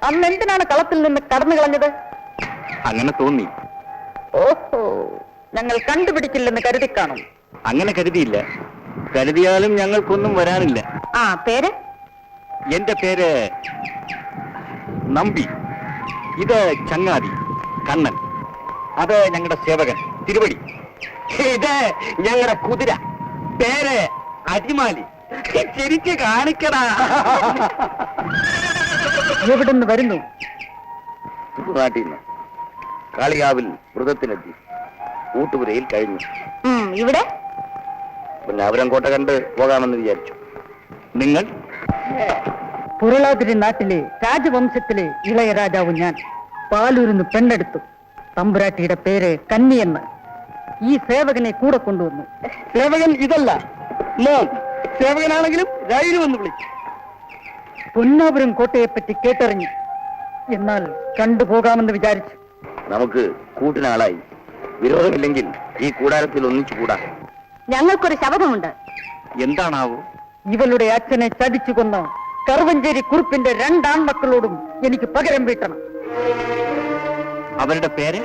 അന്ന് എന്തിനാണ് കളത്തിൽ നിന്ന് കടന്നു കളഞ്ഞത്? അങ്ങനെ തോന്നി. ഓഹോ, ഞങ്ങൾ കണ്ടുപിടിച്ചില്ലെന്ന് കരുതി കാണും. അങ്ങനെ കരുതിയില്ല. കരുതിയാലും ഞങ്ങൾക്കൊന്നും വരാനില്ല. ആ, പേര്? എന്റെ പേര് നമ്പി. ഇത് ചങ്ങാതി കണ്ണൻ. അത് ഞങ്ങളുടെ സേവകൻ തിരുവടി. ഇത് ഞങ്ങളുടെ കുതിര. പേര് അടിമാലി. ശരിക്ക് കാണിക്കടാ. എവിടുന്ന് വരുന്നു? നാട്ടിൽ നിന്ന് കാളികാവിൽ വ്രതത്തിനെത്തി. ഊട്ടുപുരയിൽ കഴിഞ്ഞു. ഇവിടെ പിന്നെ അവരങ്കോട്ട കണ്ട് പോകാമെന്ന് വിചാരിച്ചു. നിങ്ങൾ? പുരളാതിരി നാട്ടിലെ രാജവംശത്തിലെ ഇളയ രാജാവ് ഞാൻ. പാലൂരിന്ന് പെണ്ണെടുത്തു. തമ്പുരാട്ടിയുടെ പേര് കന്നിയെന്ന്. ഈ സേവകനെ കൂടെ കൊണ്ടുവന്നു. സേവകൻ ഇതല്ല, മോൻ. സേവകനാണെങ്കിലും രായിന് വന്ന് വിളിച്ചു. പൊന്നാപുരം കോട്ടയെപ്പറ്റി കേട്ടറിഞ്ഞു. എന്നാൽ കണ്ടുപോകാമെന്ന് വിചാരിച്ചു. നമുക്ക് കൂട്ടിനാളായി. വിരോധമില്ലെങ്കിൽ ഈ കൂടാരത്തിൽ ഒന്നിച്ചു കൂടാ. ഞങ്ങൾക്കൊരു ശപഥമുണ്ട്. എന്താണാവോ? ഇവളുടെ അച്ഛനെ ചതിച്ചു കൊന്ന കറുവഞ്ചേരി കുറുപ്പിന്റെ 2 ആൺമക്കളോടും എനിക്ക് പകരം വീട്ടണം. അവരുടെ പേര്?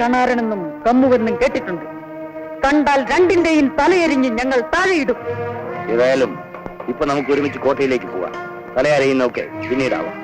കണാരനെന്നും കമ്മുവെന്നും കേട്ടിട്ടുണ്ട്. കണ്ടാൽ 2ന്റെയും തലയെരിഞ്ഞ് ഞങ്ങൾ താഴെയിടും. ഏതായാലും ഇപ്പൊ നമുക്ക് ഒരുമിച്ച് കോട്ടയിലേക്ക് പോവാം. തലയാരെയും നോക്കെ പിന്നീടാവാം.